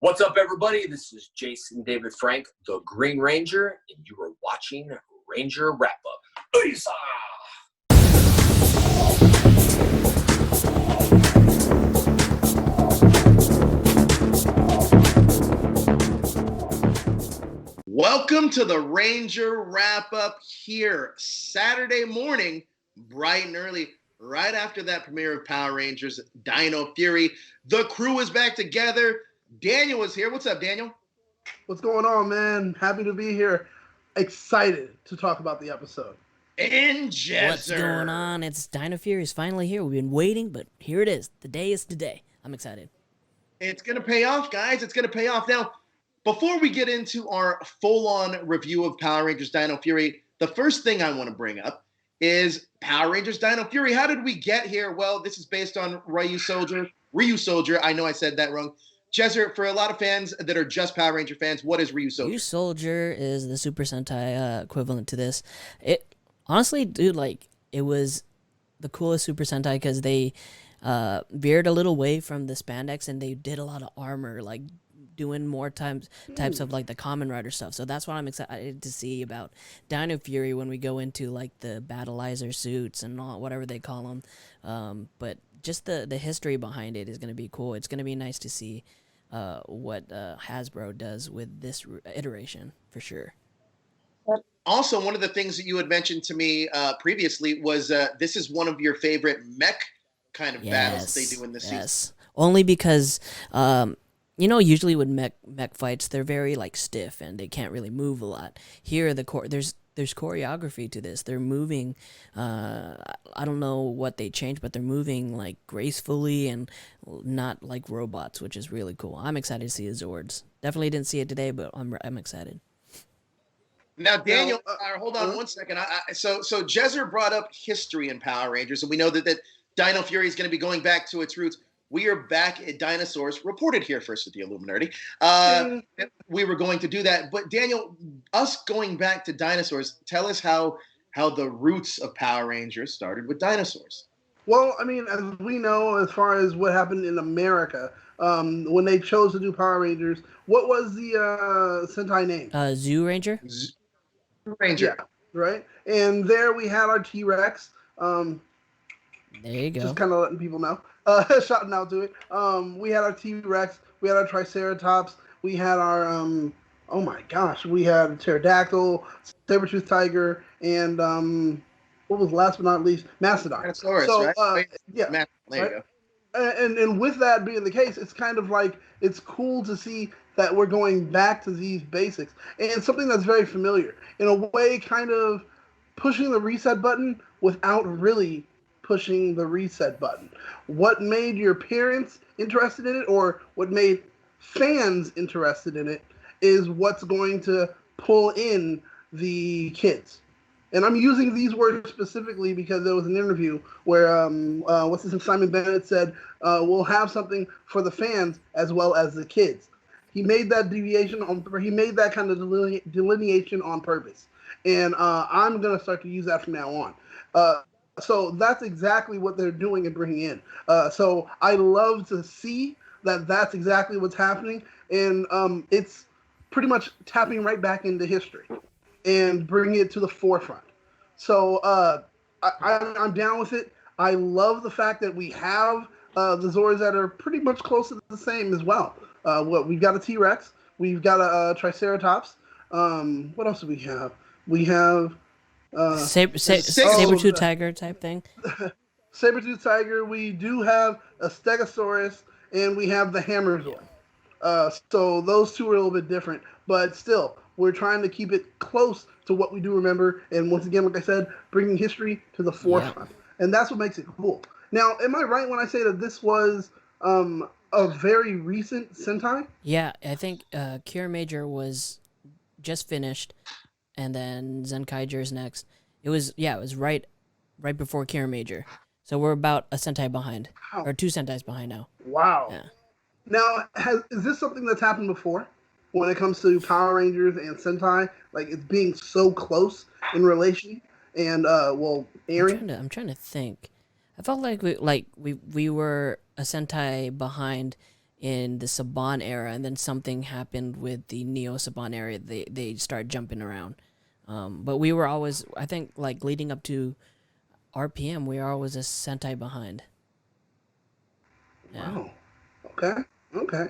What's up, everybody? This is Jason David Frank, the Green Ranger, and you are watching Ranger Wrap-Up. Uysa! Welcome to the Ranger Wrap-Up here, Saturday morning, bright and early, right after that premiere of Power Rangers Dino Fury. The crew is back together. Daniel is here. What's up, Daniel? What's going on, man? Happy to be here. Excited to talk about the episode. And Jezzer. What's going on? It's Dino Fury is finally here. We've been waiting, but here it is. The day is today. I'm excited. It's going to pay off, guys. It's going to pay off. Now, before we get into our full-on review of Power Rangers Dino Fury, the first thing I want to bring up is Power Rangers Dino Fury. How did we get here? Well, this is based on Ryu Soldier. I know I said that wrong. Jezzer, for a lot of fans that are just Power Ranger fans, what is Ryu Soldier? Ryu Soldier is the Super Sentai equivalent to this. It honestly, dude, like it was the coolest Super Sentai because they veered a little away from the spandex and they did a lot of armor, like doing more types of like the Kamen Rider stuff. So that's what I'm excited to see about Dino Fury when we go into like the Battleizer suits and all, whatever they call them. But just the history behind it is going to be cool. It's going to be nice to see what Hasbro does with this iteration for sure. Also, one of the things that you had mentioned to me previously was this is one of your favorite mech kind of battles they do in this season. Only because usually with mech fights, they're very like stiff and they can't really move a lot. Here, there's choreography to this. They're moving. I don't know what they changed, but they're moving like gracefully and not like robots, which is really cool. I'm excited to see the Zords. Definitely didn't see it today, but I'm excited. Now, Daniel, hold on one second. So Jezzer brought up history in Power Rangers, and we know that Dino Fury is going to be going back to its roots. We are back at Dinosaurs, reported here first at the Illuminerdi. We were going to do that. But Daniel, us going back to Dinosaurs, tell us how the roots of Power Rangers started with dinosaurs. Well, I mean, as we know, as far as what happened in America, when they chose to do Power Rangers, what was the Sentai name? Zoo Ranger? Zoo Ranger. Yeah, right? And there we had our T-Rex. There you go. Just kind of letting people know. Shouting out to it. We had our T-Rex. We had our Triceratops. We had our, oh my gosh, we had pterodactyl, saber-toothed tiger, and what was last but not least? Mastodon. Tyrannosaurus, right? Yeah. There you go. And with that being the case, it's kind of like, it's cool to see that we're going back to these basics. And something that's very familiar. In a way, kind of pushing the reset button without really pushing the reset button. What made your parents interested in it, or what made fans interested in it, is what's going to pull in the kids. And I'm using these words specifically because there was an interview where Simon Bennett said, we'll have something for the fans as well as the kids. He made that he made that kind of delineation on purpose. And I'm going to start to use that from now on. So that's exactly what they're doing and bringing in. So I love to see that that's exactly what's happening. And it's pretty much tapping right back into history and bringing it to the forefront. So I'm down with it. I love the fact that we have the Zords that are pretty much close to the same as well. We've got a T-Rex. We've got a Triceratops. What else do we have? We have... Saber-tooth tiger type thing. Saber-tooth tiger. We do have a Stegosaurus, and we have the Hammer Zord. So those two are a little bit different, but still, we're trying to keep it close to what we do remember. And once again, like I said, bringing history to the forefront, and that's what makes it cool. Now, am I right when I say that this was a very recent Sentai? Yeah, I think Cure Major was just finished. And then Zenkaiger's next. It was right before Kira Major. So we're about a Sentai behind. Wow. Or 2 Sentais behind now. Wow. Yeah. Now, is this something that's happened before when it comes to Power Rangers and Sentai? Like, it's being so close in relation and, airing? I'm trying to think. I felt like we were a Sentai behind in the Saban era, and then something happened with the Neo Saban era. They started jumping around. But we were always, I think, like leading up to RPM, we were always a Sentai behind. Yeah. Wow. Okay. Okay.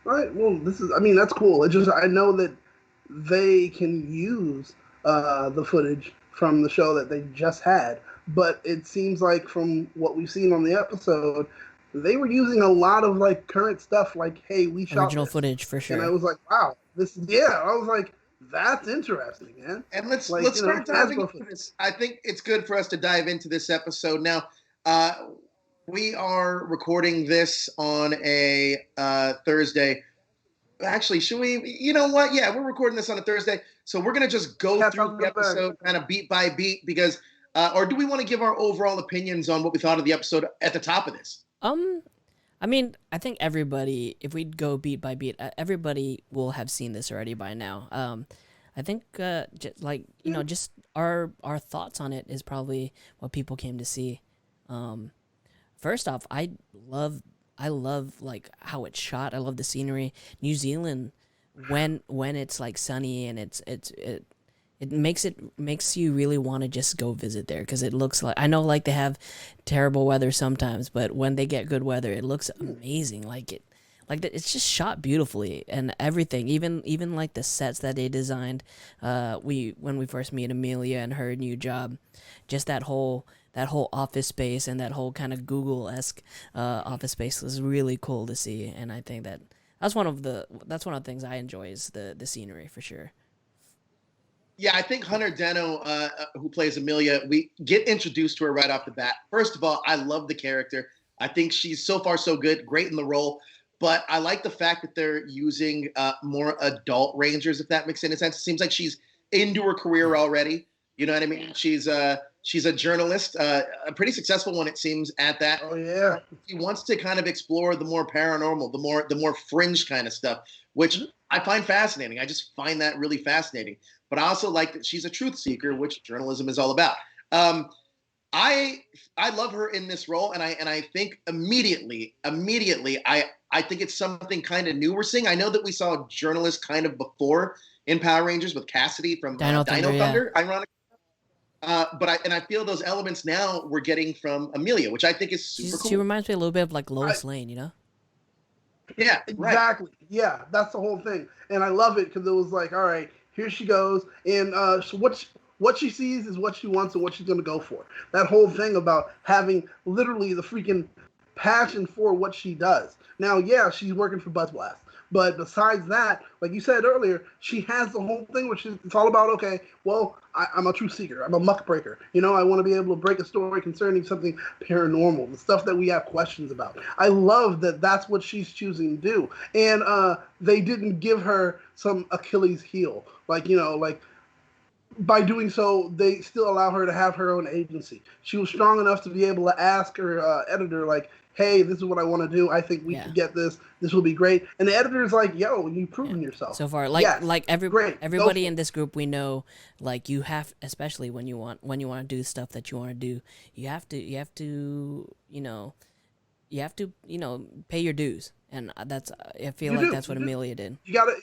All right. Well, I mean, that's cool. It just, I know that they can use the footage from the show that they just had, but it seems like from what we've seen on the episode, they were using a lot of like current stuff. Like, hey, we shot Original this. footage for sure. And I was like, wow, I was like, that's interesting, man. And let's Like, start diving into this. I think it's good for us to dive into this episode now. We are recording this on a Thursday. Actually, should we? You know what? Yeah, we're recording this on a Thursday, so we're gonna just go through the episode kind of beat by beat because, or do we want to give our overall opinions on what we thought of the episode at the top of this? I mean, I think everybody, if we go beat by beat, everybody will have seen this already by now. I think just like just our thoughts on it is probably what people came to see. First off, I love like how it's shot. I love the scenery. New Zealand, when it's like sunny and it makes you really want to just go visit there because it looks like, I know like they have terrible weather sometimes, but when they get good weather, it looks amazing. It's just shot beautifully and everything. Even like the sets that they designed. When we first meet Emilia and her new job, just that whole office space and that whole kind of Google-esque office space was really cool to see, and I think that's one of the things I enjoy is the scenery for sure. Yeah, I think Hunter Deno, who plays Emilia, we get introduced to her right off the bat. First of all, I love the character. I think she's so far so good, great in the role. But I like the fact that they're using more adult Rangers, if that makes any sense. It seems like she's into her career already. You know what I mean? She's a journalist, a pretty successful one, it seems, at that. Oh yeah. She wants to kind of explore the more paranormal, the more fringe kind of stuff, which I find fascinating. I just find that really fascinating. But I also like that she's a truth seeker, which journalism is all about. I love her in this role, and I think immediately I think it's something kind of new we're seeing. I know that we saw journalists kind of before in Power Rangers with Cassidy from Dino Thunder, ironically. But I feel those elements now we're getting from Emilia, which I think is super cool. She reminds me a little bit of like Lois Lane, you know? Yeah, exactly. Right. Yeah, that's the whole thing, and I love it because it was like, all right, here she goes, and so what she sees is what she wants and what she's going to go for. That whole thing about having literally the freaking passion for what she does. Now, yeah, she's working for Buzz Blast. But besides that, like you said earlier, she has the whole thing, which is it's all about, okay, well, I'm a truth seeker. I'm a muckraker. You know, I want to be able to break a story concerning something paranormal, the stuff that we have questions about. I love that that's what she's choosing to do. And they didn't give her some Achilles heel. Like, you know, like by doing so, they still allow her to have her own agency. She was strong enough to be able to ask her editor, like, hey, this is what I want to do. I think we can get this. This will be great. And the editor's like, yo, you've proven yourself. So far, everybody in this group, we know, like you have, especially when you want to do stuff that you want to do, you have to pay your dues. And I feel like that's what Emilia did. You gotta.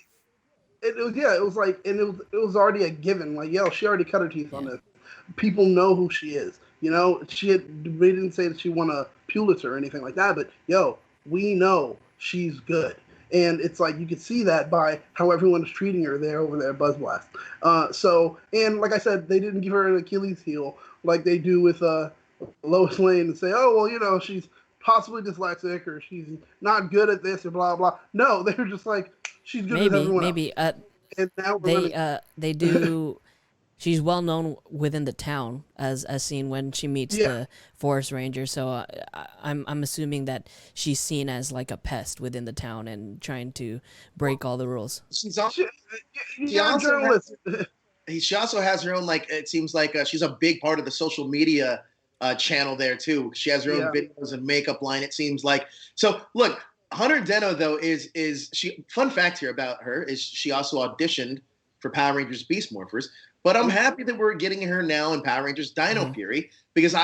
It was like, and it was already a given. Like, yo, she already cut her teeth on this. People know who she is. You know, we didn't say that she won a Pulitzer or anything like that, but yo, we know she's good. And it's like, you could see that by how everyone's treating her over there at Buzz Blast. And like I said, they didn't give her an Achilles heel like they do with Lois Lane and say, oh, well, you know, she's possibly dyslexic or she's not good at this or blah, blah. No, they were just like, she's good as everyone else. And now they do... She's well known within the town, as seen when she meets the forest ranger. So I'm assuming that she's seen as like a pest within the town and trying to break all the rules. She also has her own, like, it seems like she's a big part of the social media channel there too. She has her own videos and makeup line, it seems like. So look, Hunter Deno though is she. Fun fact here about her is she also auditioned for Power Rangers Beast Morphers. But I'm happy that we're getting her now in Power Rangers Dino Fury because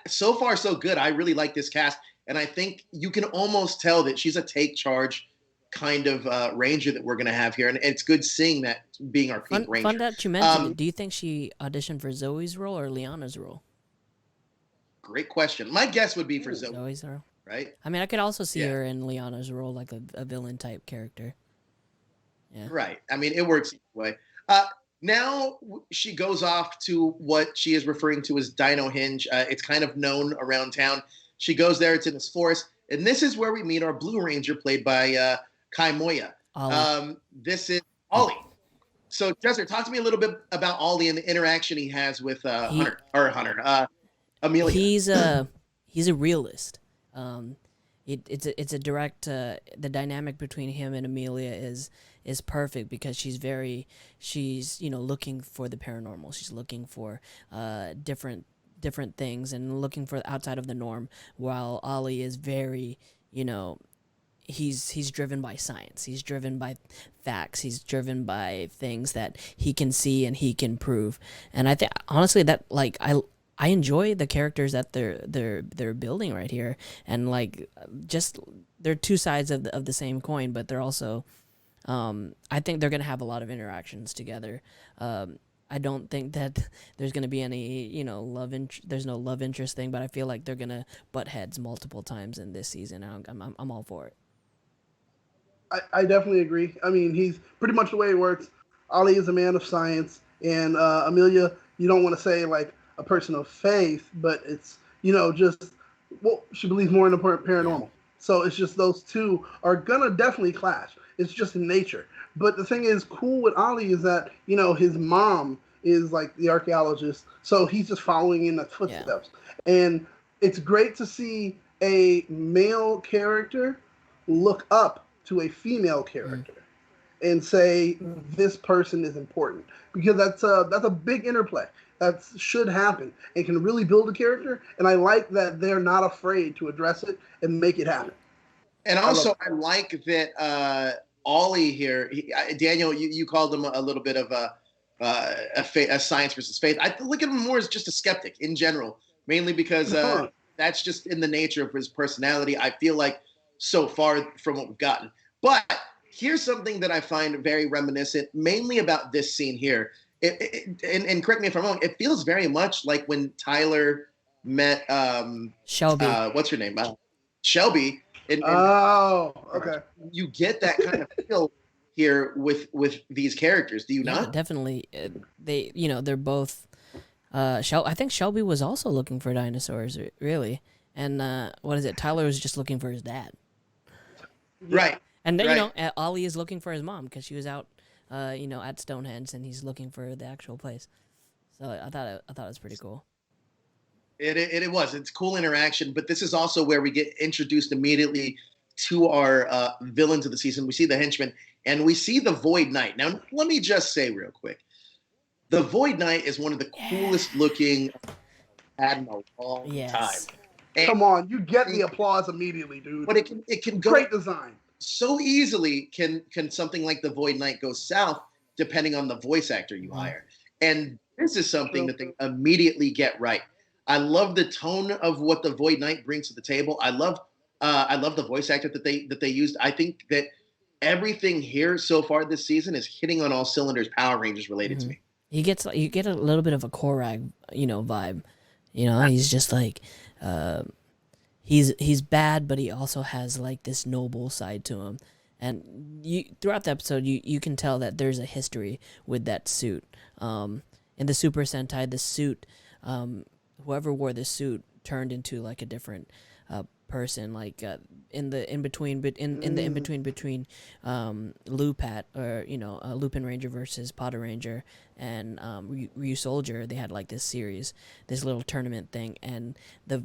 so far so good. I really like this cast. And I think you can almost tell that she's a take charge kind of ranger that we're going to have here. And it's good seeing that being our pink ranger. Fun that you mentioned it. Do you think she auditioned for Zoe's role or Liana's role? Great question. My guess would be for Zoe. Zoe's role. Right? I mean, I could also see her in Liana's role, like a villain type character. Yeah. Right. I mean, it works either way. Now she goes off to what she is referring to as Dinohenge. It's kind of known around town. She goes there. It's in this forest. And this is where we meet our Blue Ranger, played by Kai Moya. This is Ollie. So, Jester, talk to me a little bit about Ollie and the interaction he has with Amelia. He's a realist. It's a direct. The dynamic between him and Amelia is perfect because she's looking for the paranormal. She's looking for different things and looking for outside of the norm. While Ollie is very he's driven by science. He's driven by facts. He's driven by things that he can see and he can prove. And I think honestly that I enjoy the characters that they're building right here, and just they're two sides of the same coin, but they're also I think they're gonna have a lot of interactions together. I don't think that there's gonna be any there's no love interest thing, but I feel like they're gonna butt heads multiple times in this season. I'm all for it. I definitely agree. I mean, he's pretty much the way it works. Ollie is a man of science, and Amelia, you don't want to say like a person of faith, but it's she believes more in the paranormal. So it's just those two are gonna definitely clash. It's just in nature. But the thing is cool with Ollie is that his mom is like the archaeologist, so he's just following in the footsteps. And it's great to see a male character look up to a female character and say this person is important, because that's a big interplay. That should happen and can really build a character. And I like that they're not afraid to address it and make it happen. And also, I like that Ollie here, Daniel, you called him a little bit of a science versus faith. I look at him more as just a skeptic in general, mainly because that's just in the nature of his personality, I feel like, so far from what we've gotten. But here's something that I find very reminiscent, mainly about this scene here. And correct me if I'm wrong, it feels very much like when Tyler met Shelby. What's her name? Shelby. Okay. You get that kind of feel here with these characters, do you not? Definitely. They're both. I think Shelby was also looking for dinosaurs, really, and what is it? Tyler was just looking for his dad. Right. And then Ollie is looking for his mom because she was out. At Stonehenge, and he's looking for the actual place. So I thought it was pretty cool. It was. It's cool interaction, but this is also where we get introduced immediately to our villains of the season. We see the henchman, and we see the Void Knight. Now, let me just say real quick, the Void Knight is one of the coolest looking had in a long time. And come on, you get the applause immediately, dude. But it can go great design. So easily can something like the Void Knight go south depending on the voice actor you hire. And this is something that they immediately get right. I love the tone of what the Void Knight brings to the table. I love the voice actor that they used. I think that everything here so far this season is hitting on all cylinders Power Rangers related to me. You get a little bit of a Korag, vibe. He's just like He's bad, but he also has like this noble side to him, and throughout the episode you can tell that there's a history with that suit. In the Super Sentai, the suit, whoever wore the suit turned into like a different person. Like in the in between between Lupat or Lupin Ranger versus Potter Ranger and Ryu Soldier, they had like this little tournament thing, and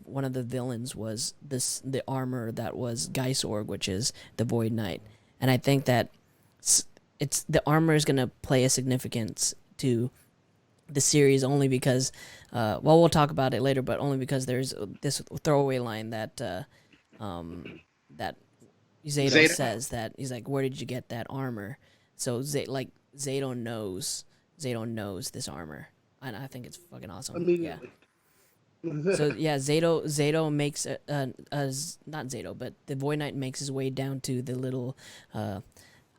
one of the villains was the armor that was Geisorg, which is the Void Knight. And I think that it's the armor is gonna play a significance to the series only because we'll talk about it later, but only because there's this throwaway line that that Zetto says that he's like, where did you get that armor? So Zetto knows this armor, and I think it's fucking awesome. Immediately. So yeah, Zetto makes not Zetto, but the Void Knight makes his way down to the little I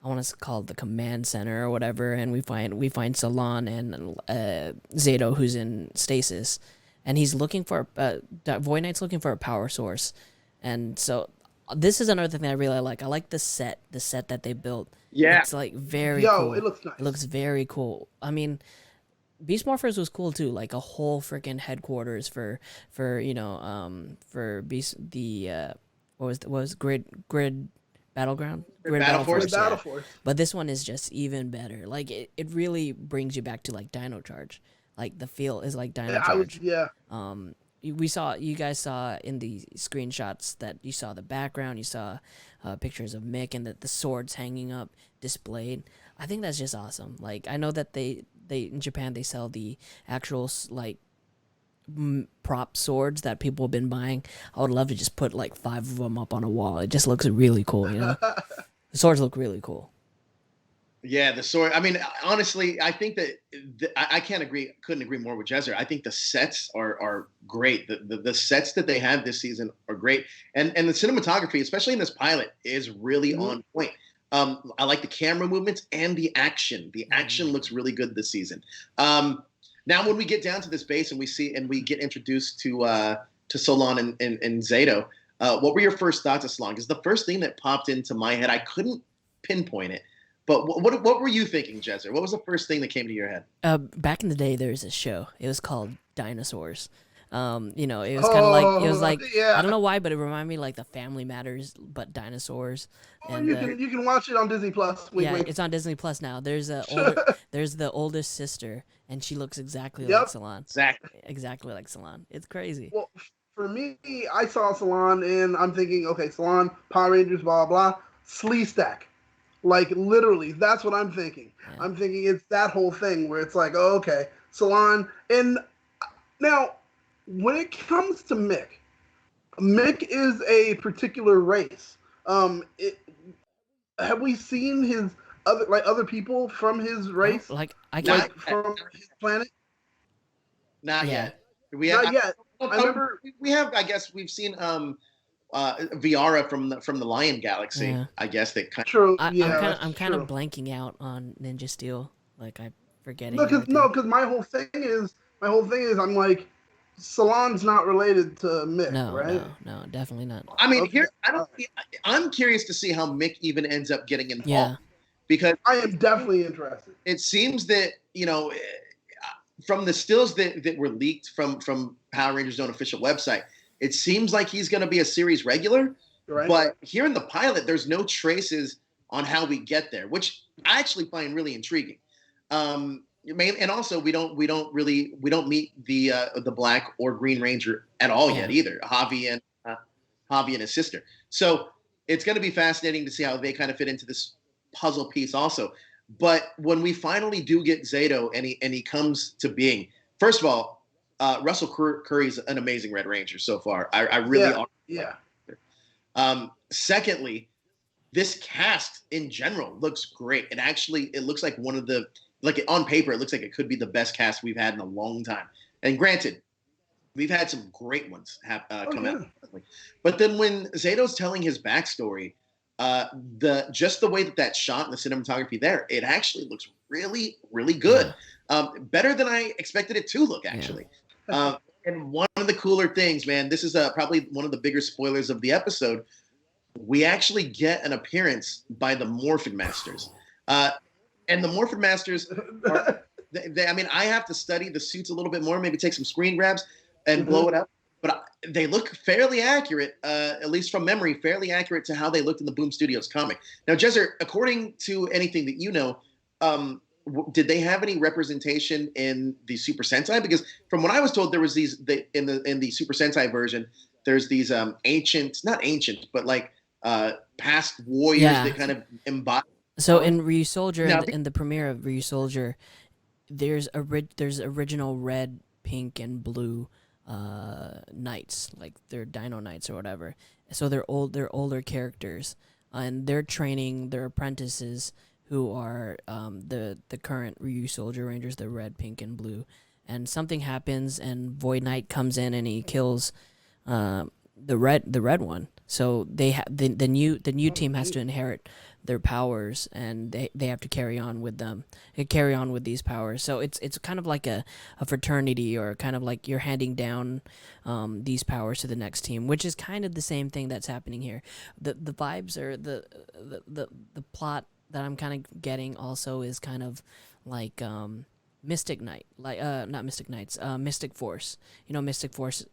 want to call it the command center or whatever, and we find Salon and Zetto, who's in stasis, and he's looking for Void Knight's looking for a power source, and so this is another thing I really like. I like the set that they built. Yeah. It's like very Yo, cool. it looks nice. It looks very cool. I mean, Beast Morphers was cool too, like a whole freaking headquarters for Beast what was Grid Battleground? Battle Force. Battle Force. But this one is just even better. Like it really brings you back to like Dino Charge. Like the feel is like Dino Charge. You guys saw in the screenshots that you saw the background, you saw pictures of Mick and the swords hanging up displayed. I think that's just awesome. Like I know that they in Japan they sell the actual like prop swords that people have been buying. I would love to just put like 5 of them up on a wall. It just looks really cool, you know. The swords look really cool. Yeah, the sword. I mean, honestly, I think that I couldn't agree more with Jezer. I think the sets are great. The sets that they have this season are great, and the cinematography, especially in this pilot, is really on point. I like the camera movements and the action. The action looks really good this season. Now, when we get down to this base and we get introduced to Salon and Zetto, what were your first thoughts of Salon? Because the first thing that popped into my head, I couldn't pinpoint it. But what were you thinking, Jezer? What was the first thing that came to your head? Back in the day, there was a show. It was called Dinosaurs. It was kind of like yeah. I don't know why, but it reminded me like the Family Matters, but dinosaurs. And you can watch it on Disney Plus. Wink. It's on Disney Plus now. There's the oldest sister, and she looks exactly like Salon. Exactly like Salon. It's crazy. Well, for me, I saw Salon, and I'm thinking, okay, Salon, Power Rangers, blah blah blah, Slee Stack. Like, literally, that's what I'm thinking. Yeah. I'm thinking it's that whole thing where it's like, oh, okay, Salon. And now, when it comes to Mick is a particular race. Have we seen his other people from his race? From his planet? Not yet. Not yet. I remember we have. I guess we've seen Viara from the Lion Galaxy. Yeah. I guess that kind of. True. I'm kind of blanking out on Ninja Steel. Like I'm forgetting. Because my whole thing is I'm like, Salon's not related to Mick, right? No, definitely not. I mean, I'm curious to see how Mick even ends up getting involved. Yeah. Because I am definitely interested. It seems that from the stills that were leaked from Power Rangers' own official website, it seems like he's going to be a series regular. Right. But here in the pilot, there's no traces on how we get there, which I actually find really intriguing. And also we don't meet the Black or Green Ranger at all yet either. Javi and his sister. So it's going to be fascinating to see how they kind of fit into this puzzle piece also. But when we finally do get Zetto and he comes to being, first of all, Russell Curry's an amazing Red Ranger so far. I really are. Yeah. Secondly, this cast in general looks great. It looks like one of the, like on paper, it looks like it could be the best cast we've had in a long time. And granted, we've had some great ones come out. But then when Zetto's telling his backstory, just the way that shot and the cinematography there, it actually looks really, really good. Better than I expected it to look, actually. And one of the cooler things, man, this is probably one of the bigger spoilers of the episode. We actually get an appearance by the Morphin Masters. And the Morphin Masters are, I have to study the suits a little bit more, maybe take some screen grabs and blow it up. But they look fairly accurate, at least from memory, fairly accurate to how they looked in the Boom Studios comic. Now, Jezer, according to anything that you know, did they have any representation in the Super Sentai? Because from what I was told, there was in the Super Sentai version, there's these not ancient, but like past warriors that kind of embody. So in Ryu Soldier, in the premiere of Ryu Soldier, there's original red, pink, and blue knights, like they're Dino Knights or whatever. So they're older characters, and they're training their apprentices who are the current Ryu Soldier Rangers, the red, pink, and blue. and something happens, and Void Knight comes in and he kills the red one. So they the new team has to inherit their powers, and they have to carry on with them, carry on with these powers. So it's kind of like a fraternity, or kind of like you're handing down these powers to the next team, which is kind of the same thing that's happening here. The vibes, or the plot that I'm kind of getting also is kind of like Mystic Knight, like not Mystic Knights, Mystic Force. Mystic Force.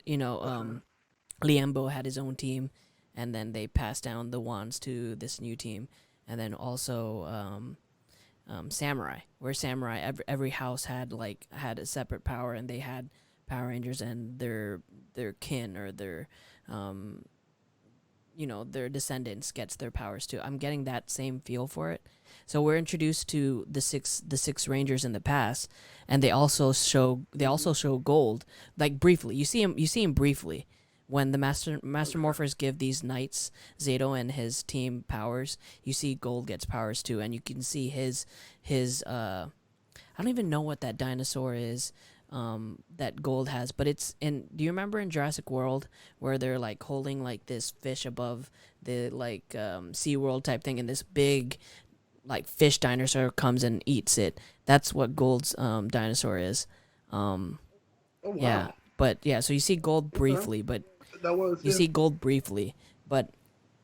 Liembo had his own team, and then they passed down the wands to this new team. And then also Samurai, where Samurai, every house had a separate power, and they had Power Rangers, and their kin, or their their descendants gets their powers too. I'm getting that same feel for it. So we're introduced to the six Rangers in the past, and they also show Gold, like briefly. You see him briefly. When the Master Morphers give these knights, Zetto and his team, powers, you see Gold gets powers too, and you can see his I don't even know what that dinosaur is that Gold has, but it's in. Do you remember in Jurassic World where they're like holding like this fish above the Sea World type thing, and this big like fish dinosaur comes and eats it? That's what Gold's dinosaur is. Oh, wow. Yeah, but yeah, so you see Gold briefly, but. You see Gold briefly, but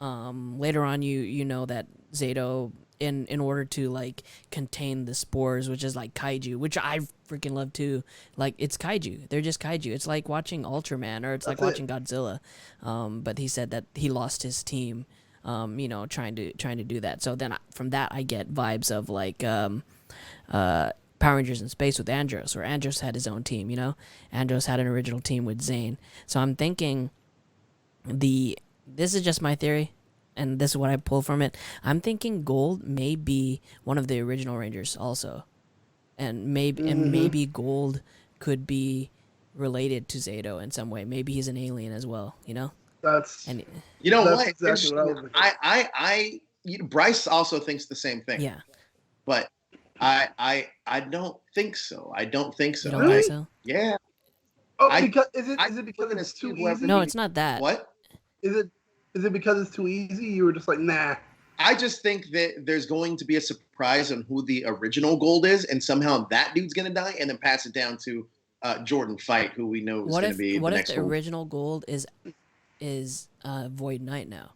later on you know that Zetto, in order to like contain the spores, which is like kaiju, which I freaking love too. Like, it's kaiju. They're just kaiju. It's like watching Ultraman, or it's like watching Godzilla. But he said that he lost his team, trying to do that. So then from that I get vibes of like Power Rangers in Space with Andros, where Andros had his own team. Andros had an original team with Zane. So I'm thinking. This is just my theory, and this is what I pull from it. I'm thinking Gold may be one of the original Rangers also, and maybe Gold could be related to Zetto in some way. Maybe he's an alien as well. That's what? Exactly what I Bryce also thinks the same thing. Yeah, but I don't think so. I don't think so. You don't think so? Yeah. Oh, is it because it's too easy? No, it's not that. What? Is it because it's too easy? You were just like, nah. I just think that there's going to be a surprise on who the original Gold is, and somehow that dude's going to die, and then pass it down to Jordan Fight, who we know is going to be the next one. What if the original Gold is Void Knight now?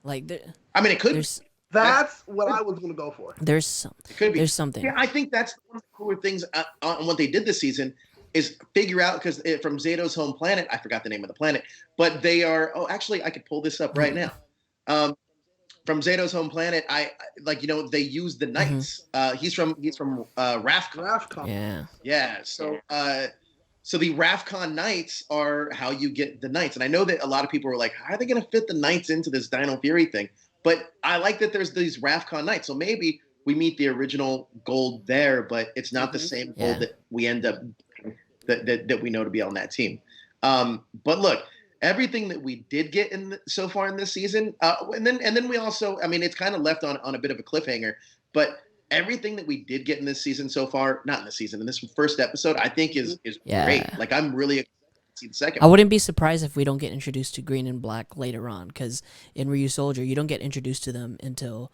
Like, I mean, it could. That's what I was going to go for. There's something. Yeah, I think that's one of the cooler things on what they did this season. Is figure out, because from Zeto's home planet, I forgot the name of the planet, but they are. Oh, actually, I could pull this up right now. From Zeto's home planet, they use the knights. He's from Rafcon. Yeah. So the Rafcon knights are how you get the knights, and I know that a lot of people were like, how are they going to fit the knights into this Dino Fury thing? But I like that there's these Rafcon knights, so maybe we meet the original Gold there, but it's not the same Gold that we end up. That we know to be on that team. But look, everything that we did get so far in this season, and then we also, I mean, it's kind of left on a bit of a cliffhanger, but everything that we did get in this season so far, not in this season, in this first episode, I think is great. Like, I'm really excited to see the second one. I wouldn't be surprised if we don't get introduced to Green and Black later on, because in Ryu Soldier, you don't get introduced to them until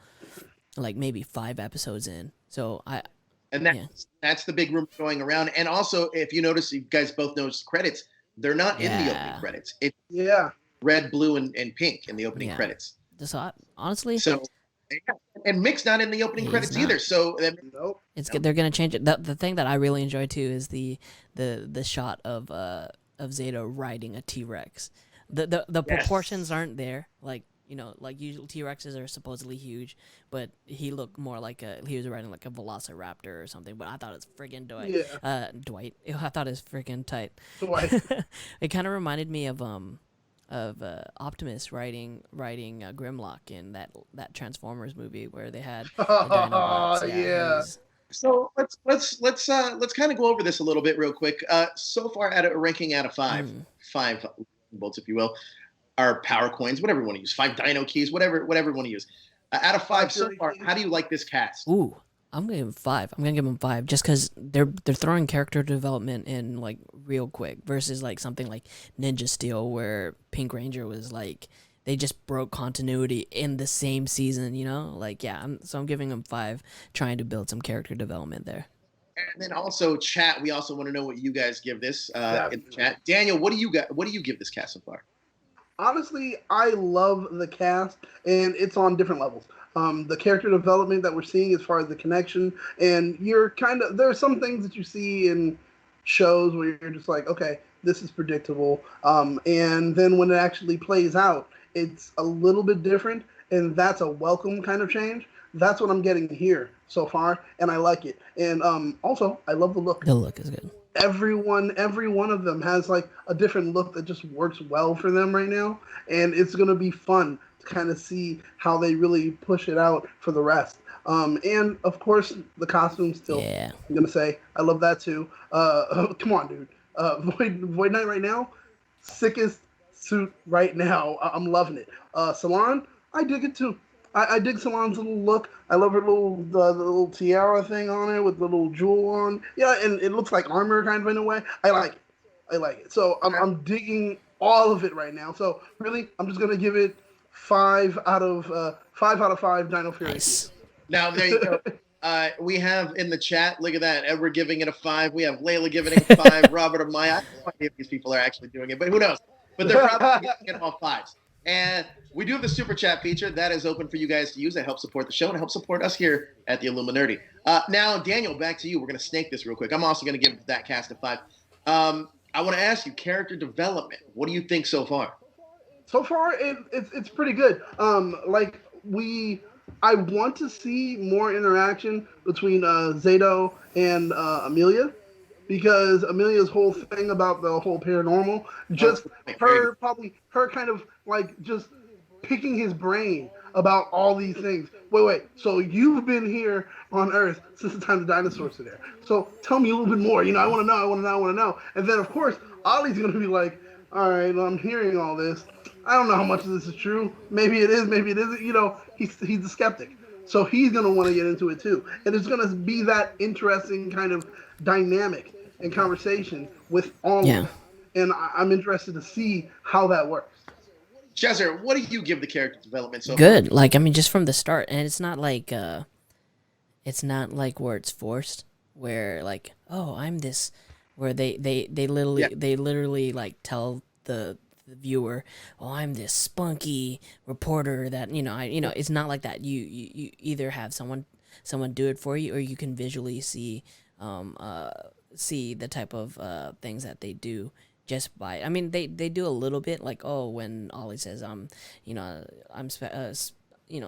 like maybe 5 episodes in. So And that's the big rumor going around. And also, if you notice, you guys both notice credits, they're not in the opening credits. It's red, blue, and pink in the opening credits. So, honestly. So, and Mick's not in the opening credits either. So they're gonna change it. The thing that I really enjoy too is the shot of Zetto riding a T-Rex. The proportions aren't there. Like usually T-Rexes are supposedly huge, but he looked more like he was riding like a Velociraptor or something. But I thought it was friggin' Dwight. Yeah. Dwight. I thought it was friggin' tight. Dwight. It kind of reminded me of Optimus riding Grimlock in that Transformers movie where they had the Dinobots. Yeah. So let's kind of go over this a little bit real quick. So far, at a ranking out of 5 bolts, if you will. Our power coins, whatever you want to use, 5 dino keys, whatever you want to use. Out of 5 so far, how do you like this cast? Ooh, I'm gonna give him 5. I'm gonna give him 5 just because they're throwing character development in like real quick versus like something like Ninja Steel where Pink Ranger was like they just broke continuity in the same season. You know, like yeah. I'm giving him 5, trying to build some character development there. And then also chat. We also want to know what you guys give this Yeah. in the chat. Daniel, what do you give this cast so far? Honestly, I love the cast, and it's on different levels. The character development that we're seeing as far as the connection, and you're kind of, there are some things that you see in shows where you're just like, okay, this is predictable. And then when it actually plays out, it's a little bit different, and that's a welcome kind of change. That's what I'm getting here so far, and I like it. And also, I love the look. The look is good. Every one of them has like a different look that just works well for them right now, and it's gonna be fun to kind of see how they really push it out for the rest. And of course the costumes still. Yeah. I'm gonna say I love that too. Come on, dude. Void Knight right now, sickest suit right now. I'm loving it. Salon, I dig it too. I dig Salon's little look. I love her the little tiara thing on it with the little jewel on. Yeah, and it looks like armor kind of in a way. I like it. I like it. So I'm digging all of it right now. So really, I'm just gonna give it 5 out of 5 Dino Fury. Nice. Now there you go. We have in the chat. Look at that. Edward giving it a 5. We have Layla giving it a 5. Robert and Maya. I don't know if these people are actually doing it, but who knows? But they're probably giving it all 5s. And we do have the super chat feature that is open for you guys to use. That helps support the show and helps support us here at the Illuminerdi. Now, Daniel, back to you. We're going to snake this real quick. I'm also going to give that cast a 5. I want to ask you, character development. What do you think so far? So far, it's pretty good. I want to see more interaction between Zetto and Amelia, because Amelia's whole thing about the whole paranormal, just her kind of like just picking his brain about all these things. Wait. So you've been here on Earth since the time the dinosaurs were there. So tell me a little bit more. I want to know. And then of course, Ollie's gonna be like, all right, well, I'm hearing all this. I don't know how much of this is true. Maybe it is, maybe it isn't. He's a skeptic. So he's going to want to get into it too. And it's going to be that interesting kind of dynamic and conversation with all of them. And I'm interested to see how that works. Jezzer, what do you give the character development so Good. far? Like, I mean, just from the start. And it's not like where it's forced, where like, oh, I'm this, where they literally like tell the viewer, oh, I'm this spunky reporter that it's not like that. You either have someone do it for you, or you can visually see the type of things that they do just by. I mean, they do a little bit like, oh, when Ollie says I'm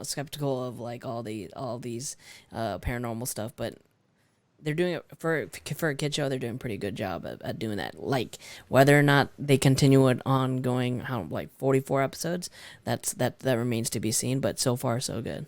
skeptical of like all these paranormal stuff, but they're doing it for a kid show. They're doing a pretty good job at doing that. Like, whether or not they continue it on going 44 episodes, that remains to be seen. But so far, so good.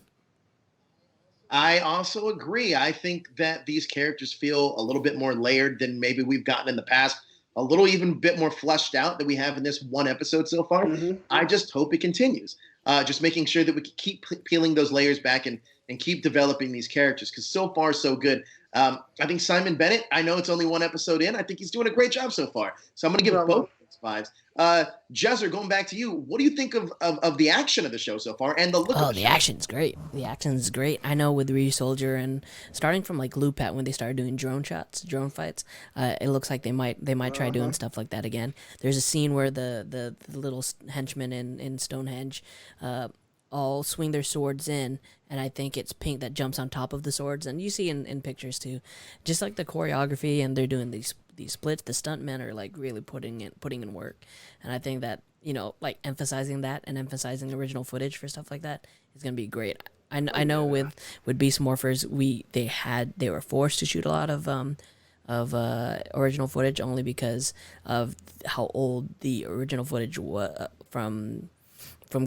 I also agree. I think that these characters feel a little bit more layered than maybe we've gotten in the past. A little even bit more fleshed out than we have in this one episode so far. Mm-hmm. I just hope it continues. Just making sure that we can keep peeling those layers back and keep developing these characters, because so far so good. I think Simon Bennett, I know it's only one episode in. I think he's doing a great job so far. So I'm going to give both those 5s. Jezzer, going back to you, what do you think of the action of the show so far and the look of the show? Action's great. The action's great. I know with Re Soldier and starting from like Loopat when they started doing drone fights, it looks like they might try doing stuff like that again. There's a scene where the little henchmen in Stonehenge all swing their swords in, and I think it's Pink that jumps on top of the swords, and you see in pictures too, just like the choreography, and they're doing these splits. The stuntmen are like really putting in work, and I think that like emphasizing that and emphasizing original footage for stuff like that is gonna be great. I know with Beast Morphers they were forced to shoot a lot of original footage only because of how old the original footage was from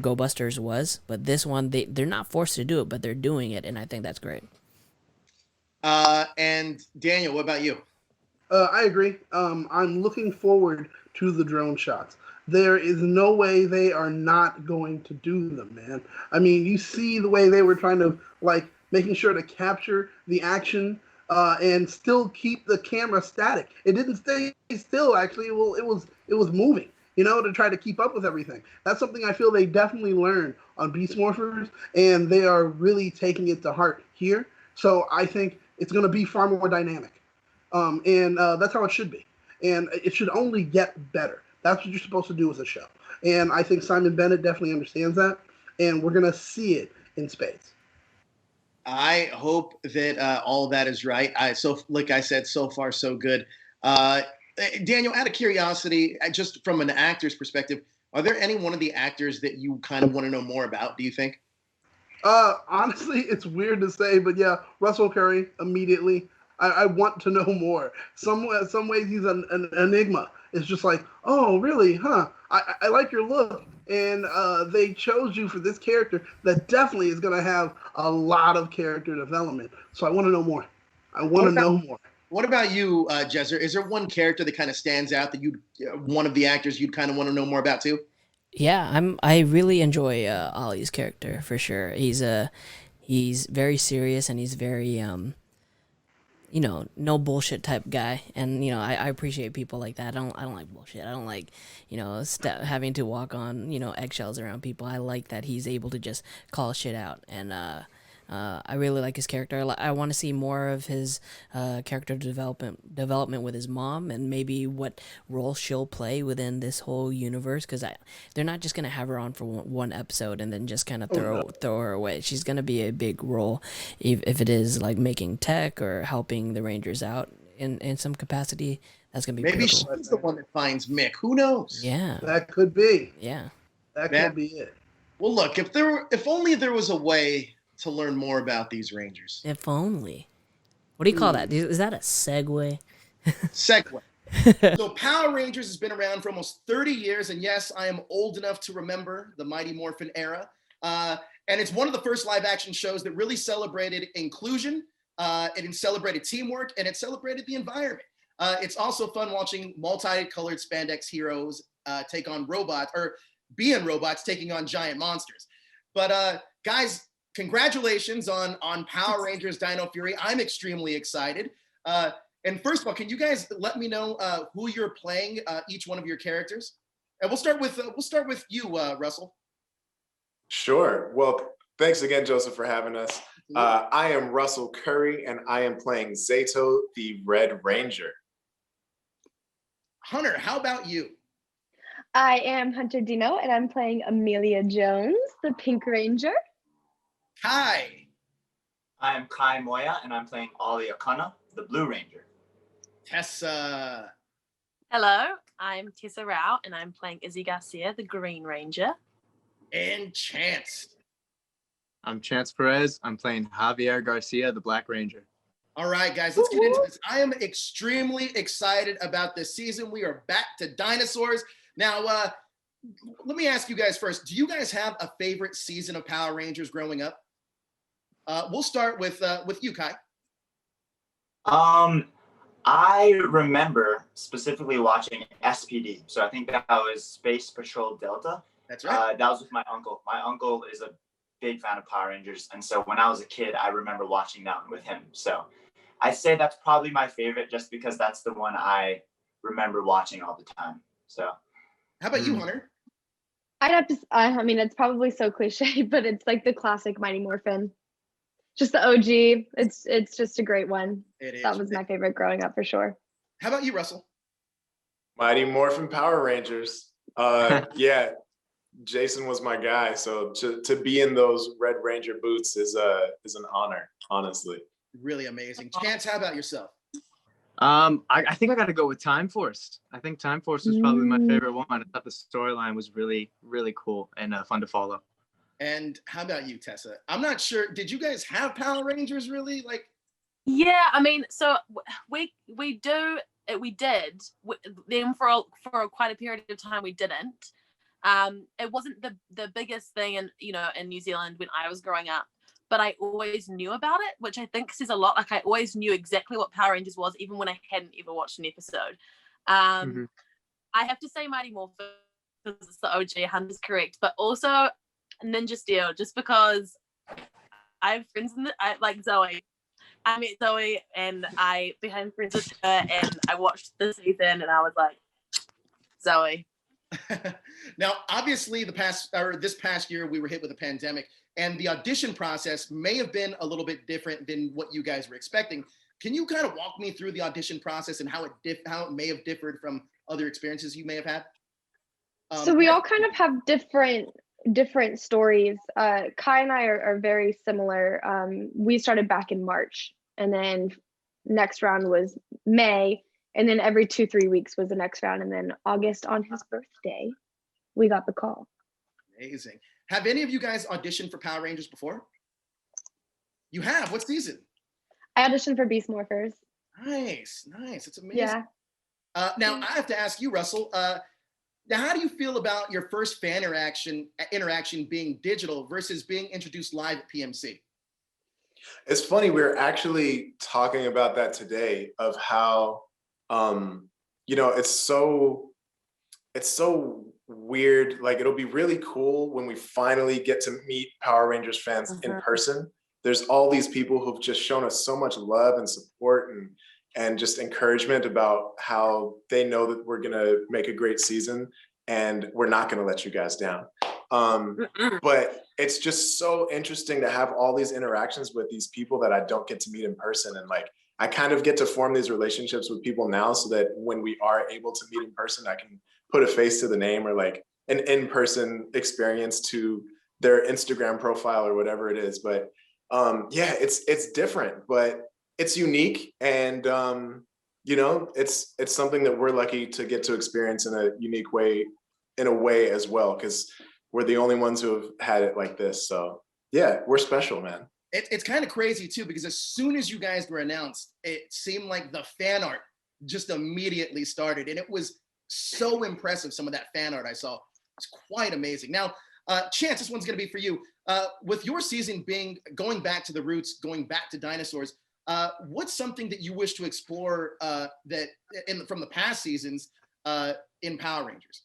Go Busters was, but this one they're not forced to do it, but they're doing it, and I think that's great. And Daniel, what about you? I agree. I'm looking forward to the drone shots. There is no way they are not going to do them, man. I mean, you see the way they were trying to like making sure to capture the action and still keep the camera static. It didn't stay still. Actually, it was moving. To try to keep up with everything. That's something I feel they definitely learned on Beast Morphers, and they are really taking it to heart here. So I think it's going to be far more dynamic, and that's how it should be. And it should only get better. That's what you're supposed to do with a show. And I think Simon Bennett definitely understands that, and we're going to see it in spades. I hope that all of that is right. Like I said, so far so good. Daniel, out of curiosity, just from an actor's perspective, are there any one of the actors that you kind of want to know more about, do you think? Honestly, it's weird to say, but yeah, Russell Curry, immediately. I want to know more. Some ways he's an enigma. It's just like, oh, really? Huh? I like your look. And they chose you for this character that definitely is going to have a lot of character development. So I want to know more. I want to know more. What about you, Jezzer? Is there one character that kind of stands out that one of the actors you'd kind of want to know more about too? Yeah, I really enjoy Ollie's character for sure. He's very serious and he's very no bullshit type guy. And I appreciate people like that. I don't like bullshit. I don't like having to walk on eggshells around people. I like that he's able to just call shit out. And I really like his character. I want to see more of his character development with his mom, and maybe what role she'll play within this whole universe. Because they're not just gonna have her on for one episode and then just kind of throw her away. She's gonna be a big role, if it is like making tech or helping the Rangers out in some capacity. That's gonna be maybe cool. She's the one that finds Mick. Who knows? Yeah, that could be. Yeah, that could be it. Well, look, if only there was a way to learn more about these Rangers. If only. What do you call that? Is that a segue? Segue. So Power Rangers has been around for almost 30 years, and yes, I am old enough to remember the Mighty Morphin era. And it's one of the first live-action shows that really celebrated inclusion, it celebrated teamwork, and it celebrated the environment. It's also fun watching multicolored spandex heroes take on robots, or being robots taking on giant monsters. But guys, congratulations on Power Rangers Dino Fury. I'm extremely excited. And first of all, can you guys let me know who you're playing, each one of your characters? And we'll start with you, Russell. Sure. Well, thanks again, Joseph, for having us. I am Russell Curry, and I am playing Zetto, the Red Ranger. Hunter, how about you? I am Hunter Dino, and I'm playing Amelia Jones, the Pink Ranger. Kai. I am Kai Moya, and I'm playing Ollie Akana, the Blue Ranger. Tessa. Hello, I'm Tessa Rao, and I'm playing Izzy Garcia, the Green Ranger. And Chance. I'm Chance Perez. I'm playing Javier Garcia, the Black Ranger. All right, guys, let's get into this. I am extremely excited about this season. We are back to dinosaurs. Now, let me ask you guys first. Do you guys have a favorite season of Power Rangers growing up? We'll start with you, Kai. I remember specifically watching SPD. So I think that was Space Patrol Delta. That's right. That was with my uncle. My uncle is a big fan of Power Rangers. And so when I was a kid, I remember watching that one with him. So I'd say that's probably my favorite just because that's the one I remember watching all the time. So how about you, Hunter? I'd have to, I mean, it's probably so cliche, but it's like the classic Mighty Morphin. Just the OG. It's just a great one. It is. That was my favorite growing up for sure. How about you, Russell? Mighty Morphin Power Rangers. Yeah, Jason was my guy. So to be in those Red Ranger boots is an honor, honestly. Really amazing. Chance, how about yourself? I think I got to go with Time Force. I think Time Force was probably my favorite one. I thought the storyline was really, really cool and fun to follow. And how about you, Tessa? I'm not sure. Did you guys have Power Rangers really? Like, yeah, I mean, so we did. Then for quite a period of time we didn't. It wasn't the biggest thing in New Zealand when I was growing up, but I always knew about it, which I think says a lot. Like I always knew exactly what Power Rangers was, even when I hadn't ever watched an episode. I have to say Mighty Morphin because it's the OG. Hunter's correct, but also Ninja Steel, just because I have friends I like Zoe. I met Zoe and I became friends with her, and I watched the season and I was like, Zoe. Now, obviously, this past year we were hit with a pandemic, and the audition process may have been a little bit different than what you guys were expecting. Can you kind of walk me through the audition process and how it may have differed from other experiences you may have had? So we all kind of have different stories. Kai and I are very similar. We started back in March, and then next round was May, and then every 2-3 weeks was the next round, and then August on his birthday, we got the call. Amazing. Have any of you guys auditioned for Power Rangers before? You have? What season? I auditioned for Beast Morphers. Nice. It's amazing. Yeah. Now I have to ask you, Russell. Now, how do you feel about your first fan interaction being digital versus being introduced live at PMC? It's funny, we were actually talking about that today, of how it's so weird. Like, it'll be really cool when we finally get to meet Power Rangers fans in person. There's all these people who've just shown us so much love and support and just encouragement about how they know that we're gonna make a great season and we're not gonna let you guys down. But it's just so interesting to have all these interactions with these people that I don't get to meet in person. And like, I kind of get to form these relationships with people now so that when we are able to meet in person, I can put a face to the name, or like an in-person experience to their Instagram profile or whatever it is. But it's different, but it's unique. And, it's something that we're lucky to get to experience in a unique way, as well, because we're the only ones who have had it like this. So yeah, we're special, man. It's kind of crazy too, because as soon as you guys were announced, it seemed like the fan art just immediately started. And it was so impressive. Some of that fan art I saw. It's quite amazing. Now, Chance, this one's going to be for you. With your season going back to the roots, going back to dinosaurs, what's something that you wish to explore from the past seasons in Power Rangers?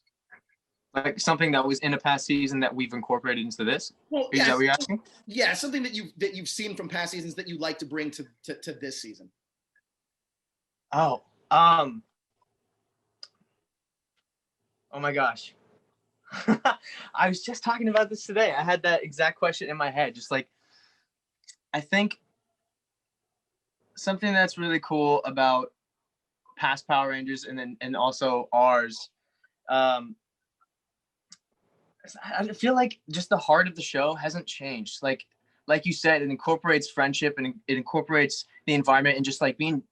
Like something that was in a past season that we've incorporated into this? Well, Is that what you're asking? Yeah, something that you've seen from past seasons that you'd like to bring to this season. Oh my gosh. I was just talking about this today. I had that exact question in my head. Just like, I think something that's really cool about past Power Rangers and also ours, I feel like just the heart of the show hasn't changed. Like you said, it incorporates friendship and it incorporates the environment and just like being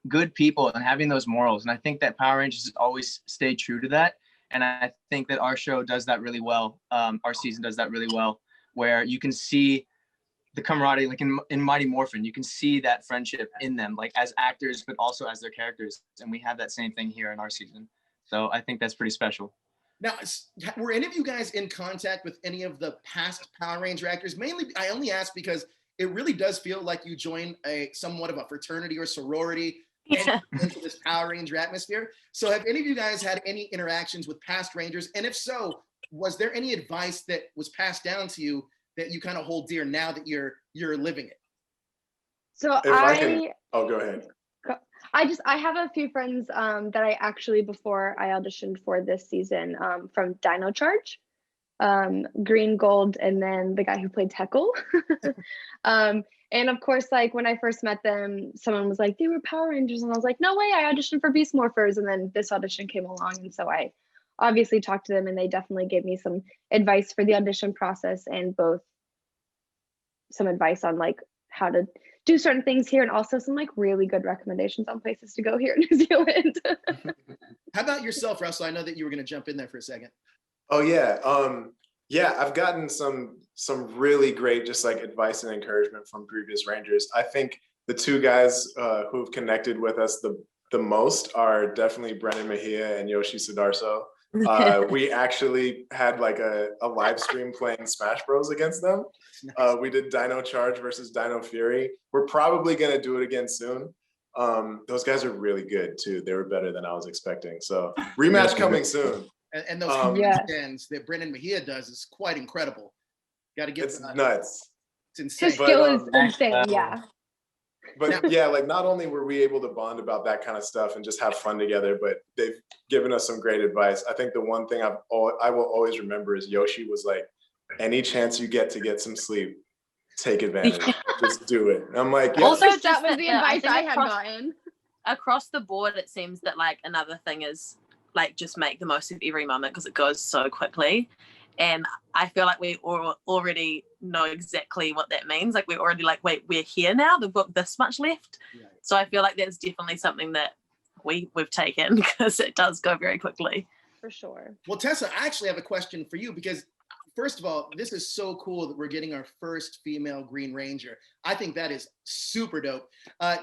good people and having those morals. And I think that Power Rangers has always stayed true to that. And I think that our show does that really well. Our season does that really well, where you can see the camaraderie, like in Mighty Morphin, you can see that friendship in them, like as actors, but also as their characters. And we have that same thing here in our season. So I think that's pretty special. Now, were any of you guys in contact with any of the past Power Ranger actors? Mainly, I only ask because it really does feel like you join somewhat of a fraternity or sorority into this Power Ranger atmosphere. So have any of you guys had any interactions with past Rangers? And if so, was there any advice that was passed down to you that you kind of hold dear now that you're living it? So go ahead. I have a few friends that I actually, before I auditioned for this season, from Dino Charge, Green Gold, and then the guy who played Heckle. And of course, like when I first met them, someone was like, they were Power Rangers. And I was like, no way, I auditioned for Beast Morphers. And then this audition came along. And so I obviously talked to them, and they definitely gave me some advice for the audition process, and both some advice on like how to do certain things here, and also some like really good recommendations on places to go here in New Zealand. How about yourself, Russell? I know that you were going to jump in there for a second. Oh yeah. I've gotten some really great just like advice and encouragement from previous Rangers. I think the two guys who've connected with us the most are definitely Brennan Mejia and Yoshi Sudarso. We actually had like a live stream playing Smash Bros against them. We did Dino Charge versus Dino Fury. We're probably going to do it again soon. Those guys are really good too. They were better than I was expecting. So rematch coming soon. And those stands that Brennan Mejia does is quite incredible. Got to give it's nuts. It's insane. His skill is Next insane. level. Yeah. But yeah, like not only were we able to bond about that kind of stuff and just have fun together, but they've given us some great advice. I think the one thing I will always remember is Yoshi was like, any chance you get to get some sleep, take advantage. Just do it. And I'm like, yeah. Also, that just was the advice think I had gotten. across the board, it seems that like another thing is like just make the most of every moment because it goes so quickly. And I feel like we already know exactly what that means. Like we're already like, wait, we're here now. We've got this much left. Right. So I feel like that's definitely something that we've taken because it does go very quickly. For sure. Well, Tessa, I actually have a question for you because first of all, this is so cool that we're getting our first female Green Ranger. I think that is super dope.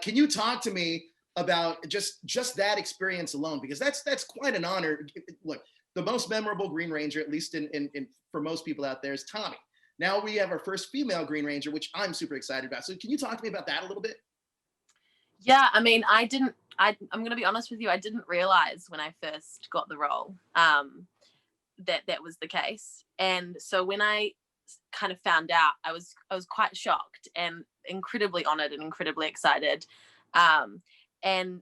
Can you talk to me about just that experience alone? Because that's quite an honor. Look, the most memorable Green Ranger, at least in for most people out there, is Tommy. Now we have our first female Green Ranger, which I'm super excited about. So can you talk to me about that a little bit? Yeah, I mean, I'm going to be honest with you. I didn't realize when I first got the role that was the case. And so when I kind of found out, I was quite shocked and incredibly honored and incredibly excited. And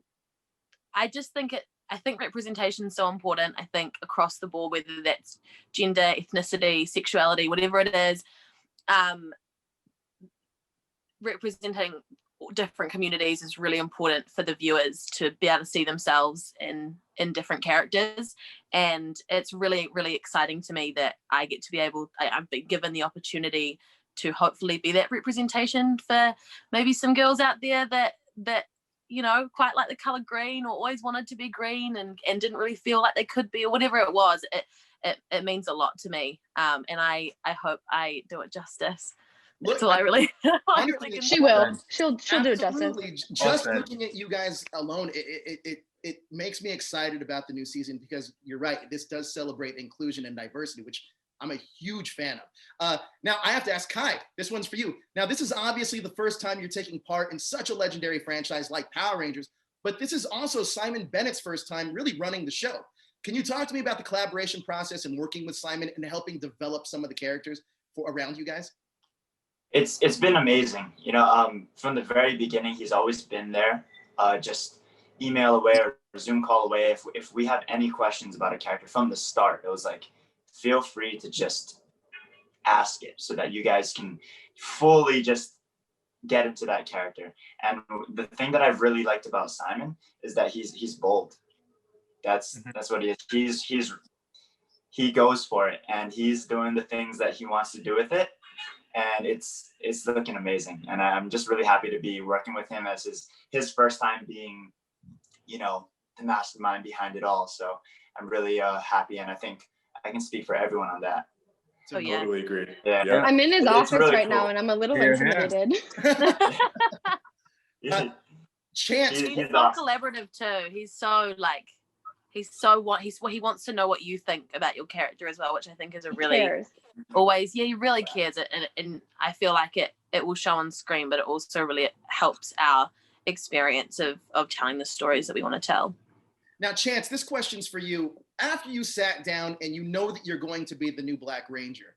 I just think I think representation is so important. I think across the board, whether that's gender, ethnicity, sexuality, whatever it is, representing different communities is really important for the viewers to be able to see themselves in different characters. And it's really, really exciting to me that I get to be I've been given the opportunity to hopefully be that representation for maybe some girls out there that you know, quite like the color green or always wanted to be green and didn't really feel like they could be, or whatever it was. It means a lot to me. And I hope I do it justice. That's all I really, she will. She'll do it justice. Absolutely. Just looking at you guys alone, it makes me excited about the new season because you're right. This does celebrate inclusion and diversity, which I'm a huge fan of. Now, I have to ask Kai, this one's for you. Now, this is obviously the first time you're taking part in such a legendary franchise like Power Rangers, but this is also Simon Bennett's first time really running the show. Can you talk to me about the collaboration process and working with Simon and helping develop some of the characters around you guys? It's been amazing. You know, from the very beginning, he's always been there. Just email away or Zoom call away. If we have any questions about a character from the start, it was like, feel free to just ask it so that you guys can fully just get into that character. And the thing that I've really liked about Simon is that he's bold. That's what he is. He goes for it and he's doing the things that he wants to do with it. And it's looking amazing. And I'm just really happy to be working with him as his first time being, you know, the mastermind behind it all. So I'm really happy. And I think I can speak for everyone on that. Totally agree. Yeah. I'm in his office really right cool. now and I'm a little intimidated. Chance. He's so awesome. Collaborative too. He's so like, he wants to know what you think about your character as well, which I think is a really he really cares. And I feel like it will show on screen, but it also really helps our experience of telling the stories that we want to tell. Now, Chance, this question's for you. After you sat down and you know that you're going to be the new Black Ranger,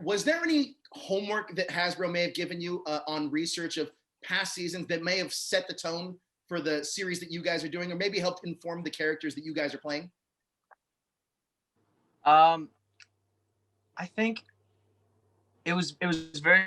was there any homework that Hasbro may have given you on research of past seasons that may have set the tone for the series that you guys are doing, or maybe helped inform the characters that you guys are playing? I think it was very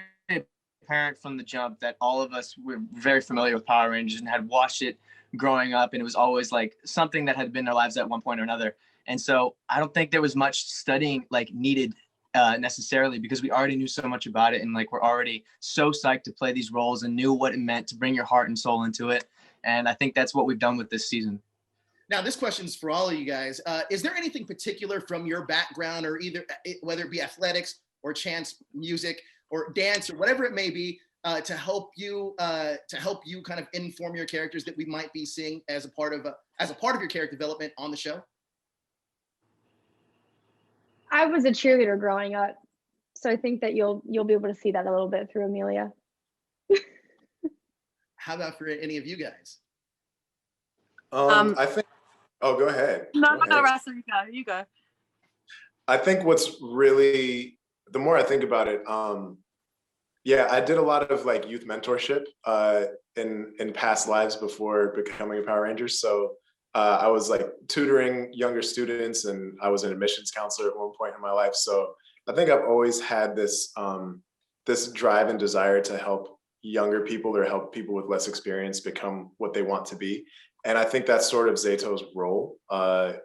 apparent from the jump that all of us were very familiar with Power Rangers and had watched it growing up, and it was always like something that had been in our lives at one point or another. And so I don't think there was much studying like needed necessarily, because we already knew so much about it, and like we're already so psyched to play these roles and knew what it meant to bring your heart and soul into it. And I think that's what we've done with this season. Now, this question's for all of you guys. Is there anything particular from your background, or whether it be athletics or Chance, music or dance or whatever it may be, to help you kind of inform your characters that we might be seeing as a part of your character development on the show? I was a cheerleader growing up, so I think that you'll be able to see that a little bit through Amelia. How about for any of you guys? I think. Oh, go ahead. No, Russell, you go. I think what's really, the more I think about it, Yeah, I did a lot of like youth mentorship in past lives before becoming a Power Ranger. So I was like tutoring younger students, and I was an admissions counselor at one point in my life. So I think I've always had this this drive and desire to help younger people or help people with less experience become what they want to be. And I think that's sort of Zetto's role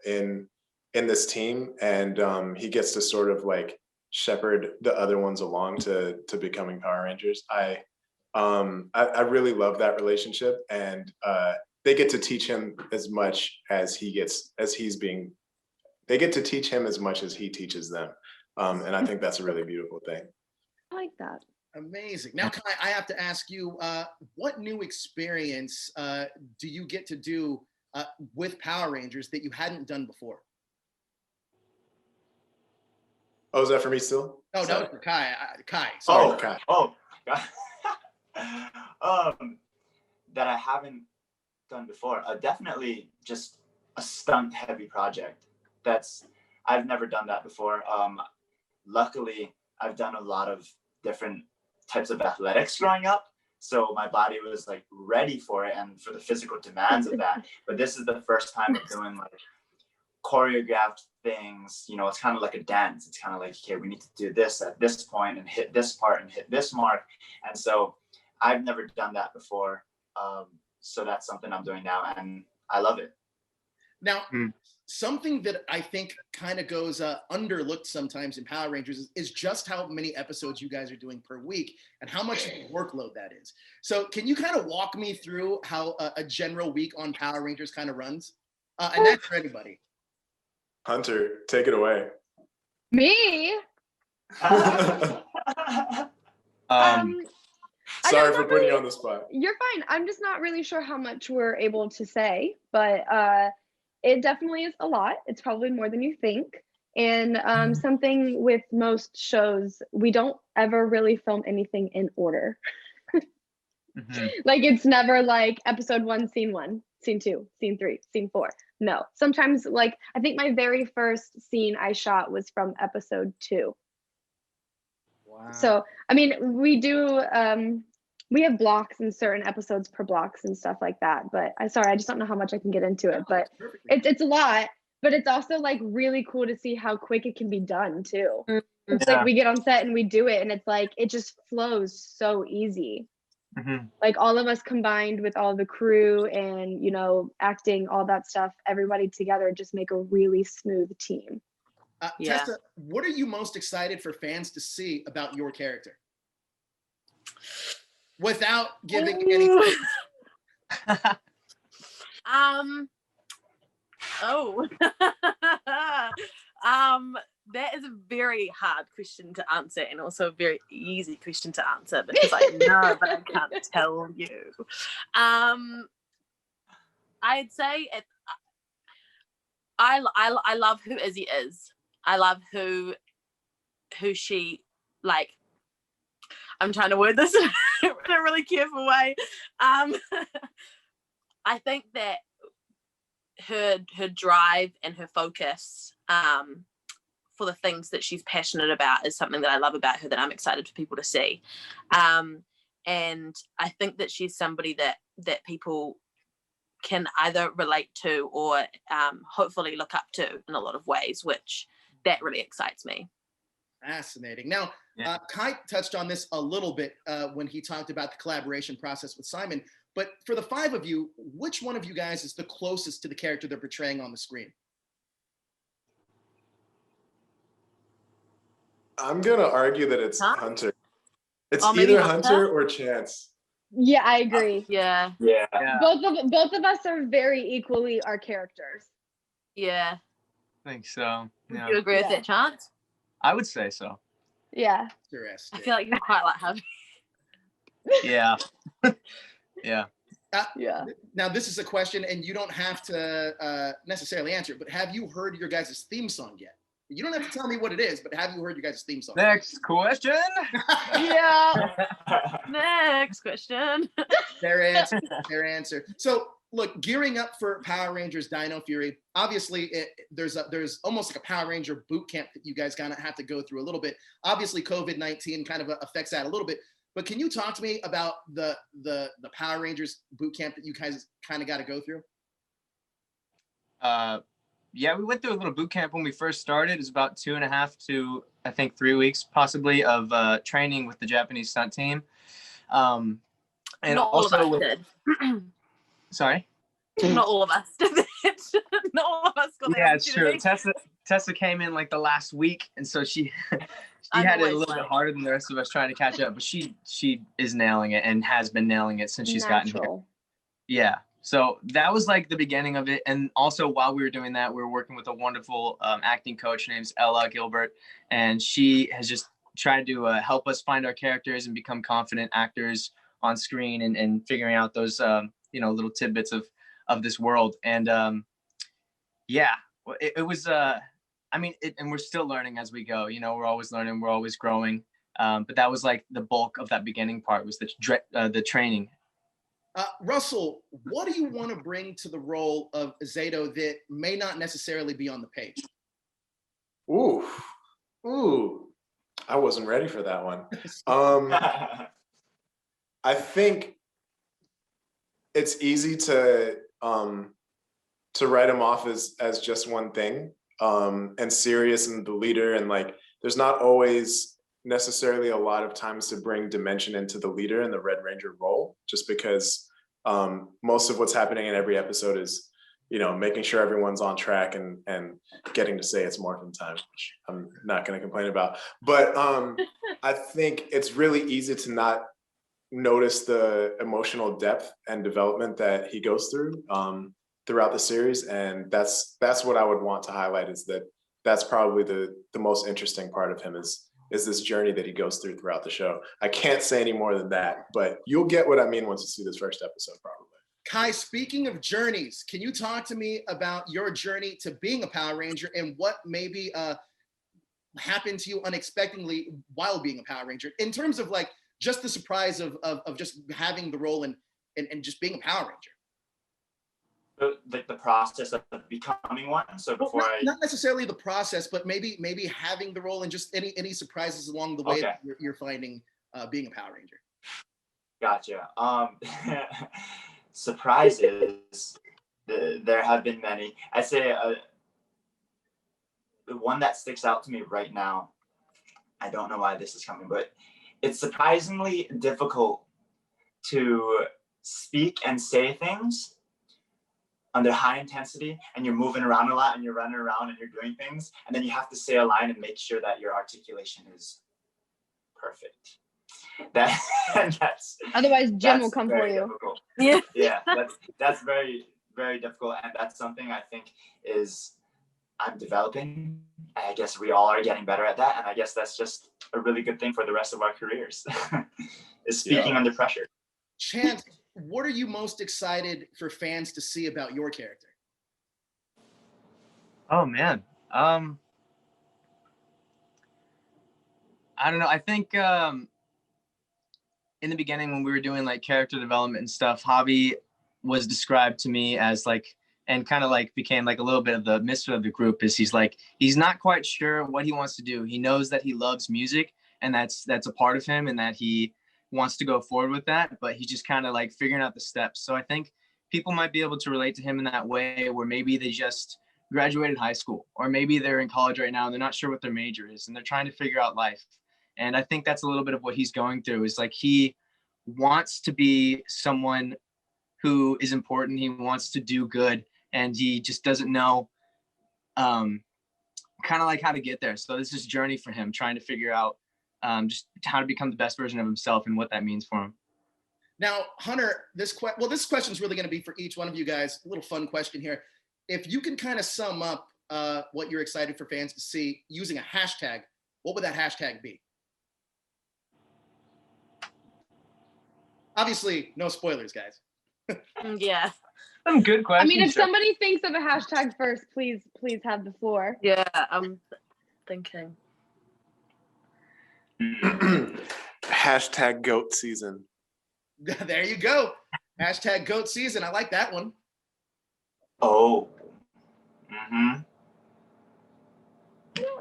in this team, and he gets to sort of like shepherd the other ones along to becoming Power Rangers. I really love that relationship, and they get to teach him as much as he get to teach him as much as he teaches them. And I think that's a really beautiful thing. I like that. Amazing. Now, Kai, I have to ask you, what new experience do you get to do with Power Rangers that you hadn't done before? Oh, is that for me still? Oh, no, for Kai. Kai. Sorry. Oh, Kai. Oh, that I haven't done before. Definitely just a stunt heavy project. I've never done that before. Luckily, I've done a lot of different types of athletics growing up. So my body was like ready for it and for the physical demands of that. But this is the first time of doing like choreographed things. You know, it's kind of like a dance. It's kind of like, okay, we need to do this at this point and hit this part and hit this mark. And so I've never done that before. So that's something I'm doing now, and I love it. Now, something that I think kind of goes underlooked sometimes in Power Rangers is just how many episodes you guys are doing per week and how much workload that is. So can you kind of walk me through how a general week on Power Rangers kind of runs? And that's for anybody. Hunter, take it away. Me? Sorry for putting you on the spot. You're fine. I'm just not really sure how much we're able to say, but it definitely is a lot. It's probably more than you think. And something with most shows, we don't ever really film anything in order. Like it's never like episode 1, scene 1, scene 2, scene 3, scene 4. No, sometimes like I think my very first scene I shot was from episode 2. Wow. So I mean, we do we have blocks and certain episodes per blocks and stuff like that. But I just don't know how much I can get into it. But it's a lot. But it's also like really cool to see how quick it can be done too. It's like we get on set and we do it, and it's like it just flows so easy. Like all of us combined with all the crew and, you know, acting, all that stuff, everybody together just make a really smooth team. Tessa, what are you most excited for fans to see about your character? Without giving anything. That is a very hard question to answer, and also a very easy question to answer because I know, but I can't tell you. I'd say I love who Izzy is. I love who she, like, I'm trying to word this in a really careful way. I think that her drive and her focus for the things that she's passionate about is something that I love about her, that I'm excited for people to see. And I think that she's somebody that people can either relate to or hopefully look up to in a lot of ways, which that really excites me. Fascinating. Now, Kai touched on this a little bit when he talked about the collaboration process with Simon, but for the 5 of you, which one of you guys is the closest to the character they're portraying on the screen? I'm gonna argue that it's Hunter. It's maybe either Hunter or Chance. Yeah, I agree. Yeah. Both of us are very equally our characters. Yeah. I think so. Yeah. You agree with that, Chance? I would say so. Yeah. I feel like you're quite like her. Yeah. Yeah. Now, this is a question, and you don't have to necessarily answer, but have you heard your guys' theme song yet? You don't have to tell me what it is, but have you heard your guys' theme song? Next question. Yeah. Next question. Their answer. So, look, gearing up for Power Rangers Dino Fury, obviously there's almost like a Power Ranger boot camp that you guys kind of have to go through a little bit. Obviously, COVID-19 kind of affects that a little bit. but can you talk to me about the Power Rangers boot camp that you guys kind of got to go through? Yeah, we went through a little boot camp when we first started. It was about 2.5 to, I think, 3 weeks possibly of training with the Japanese stunt team. And Not also all of us did. Sorry? Not all of us did it. Not all of us got the Yeah, it's true. opportunity. Tessa came in like the last week, and so she had it a little bit harder than the rest of us trying to catch up, but she is nailing it and has been nailing it since she's gotten here. Yeah. So that was like the beginning of it. And also while we were doing that, we were working with a wonderful acting coach named Ella Gilbert. And she has just tried to help us find our characters and become confident actors on screen and figuring out those, little tidbits of this world. And it was, and we're still learning as we go, we're always learning, we're always growing. But that was like the bulk of that beginning part was the training. Russell, what do you want to bring to the role of Zetto that may not necessarily be on the page? Ooh, I wasn't ready for that one. I think it's easy to write him off as just one thing, and serious and the leader, and like there's not always necessarily a lot of times to bring dimension into the leader and the Red Ranger role, just because most of what's happening in every episode is, making sure everyone's on track and getting to say it's morphin time, which I'm not going to complain about. But I think it's really easy to not notice the emotional depth and development that he goes through throughout the series. And that's what I would want to highlight, is that's probably the most interesting part of him is this journey that he goes through throughout the show. I can't say any more than that, but you'll get what I mean once you see this first episode, probably. Kai, speaking of journeys, can you talk to me about your journey to being a Power Ranger and what maybe happened to you unexpectedly while being a Power Ranger, in terms of like just the surprise of just having the role and just being a Power Ranger? The process of becoming one. So before not necessarily the process, but maybe having the role and just any surprises along the way that you're finding being a Power Ranger. Gotcha. Surprises. There have been many. I'd say the one that sticks out to me right now, I don't know why this is coming, but it's surprisingly difficult to speak and say things under high intensity, and you're moving around a lot and you're running around and you're doing things, and then you have to say a line and make sure that your articulation is perfect. That's otherwise Jim will come for you. Difficult. Yeah, that's very, very difficult, and that's something I think I'm developing. I guess we all are getting better at that, and I guess that's just a really good thing for the rest of our careers, is speaking under pressure. Chance, what are you most excited for fans to see about your character? Oh man, I don't know. I think in the beginning when we were doing like character development and stuff, Javi was described to me as like, and kind of like became like a little bit of the misfit of the group, is he's not quite sure what he wants to do. He knows that he loves music, and that's a part of him, and that he wants to go forward with that, but he's just kind of like figuring out the steps. So I think people might be able to relate to him in that way, where maybe they just graduated high school, or maybe they're in college right now and they're not sure what their major is and they're trying to figure out life. And I think that's a little bit of what he's going through, is like he wants to be someone who is important. He wants to do good, and he just doesn't know kind of like how to get there. So this is a journey for him, trying to figure out just how to become the best version of himself and what that means for him. Now, Hunter, this question is really going to be for each one of you guys. A little fun question here. If you can kind of sum up what you're excited for fans to see using a hashtag, what would that hashtag be? Obviously, no spoilers, guys. Yeah. Some good questions. I mean, if somebody thinks of a hashtag first, please have the floor. Yeah, I'm thinking. Hashtag GOAT season. There you go. Hashtag GOAT season. I like that one. Oh. Mm-hmm.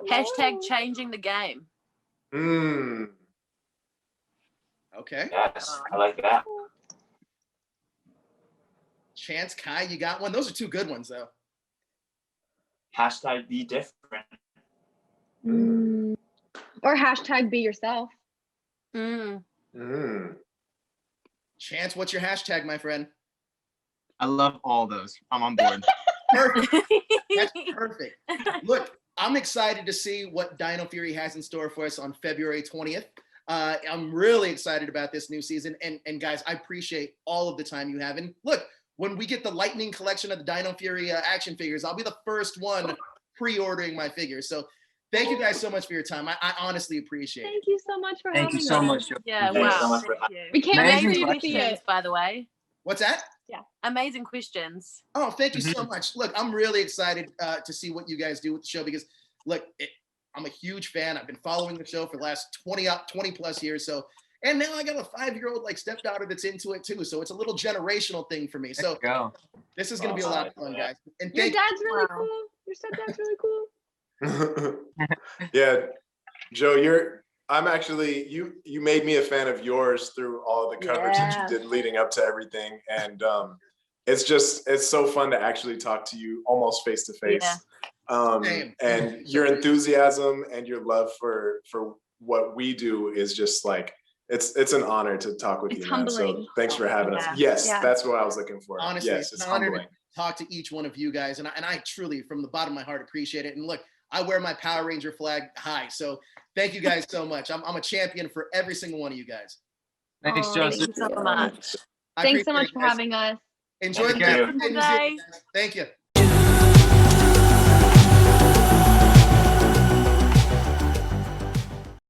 Hashtag changing the game. Okay. Yes, I like that. Chance, Kai, you got one? Those are two good ones, though. Hashtag be different. Or hashtag be yourself. Chance, what's your hashtag, my friend? I love all those. I'm on board. Perfect. That's perfect. Look, I'm excited to see what Dino Fury has in store for us on February 20th. I'm really excited about this new season. And guys, I appreciate all of the time you have. And look, when we get the Lightning collection of the Dino Fury action figures, I'll be the first one pre-ordering my figures. So thank you guys so much for your time. I honestly appreciate it. Thank you so much for having us. Thank you so much. Yeah, Thank you wow. so much Thank for you. We can't wait for Amazing you to see questions, it. by the way. What's that? Amazing questions. Oh, thank you so much. Look, I'm really excited to see what you guys do with the show because, look, I'm a huge fan. I've been following the show for the last 20 plus years. So, and now I got a 5-year-old like stepdaughter that's into it too. So it's a little generational thing for me. So this is going to be a lot of fun, guys. And Your dad's really cool. Your stepdad's really cool. Yeah, Joe, I'm actually, you made me a fan of yours through all the coverage that you did leading up to everything. And it's so fun to actually talk to you almost face to face. And your enthusiasm and your love for what we do is just like, it's an honor to talk with you, man. So thanks for having us. Yes, that's what I was looking for. Honestly, yes, it's an honor to talk to each one of you guys. And I truly, from the bottom of my heart, appreciate it. And look, I wear my Power Ranger flag high. So thank you guys so much. I'm a champion for every single one of you guys. Thanks, Joseph. Thank you so much. Thanks so much for having us. Enjoy the day. Day. Thank you.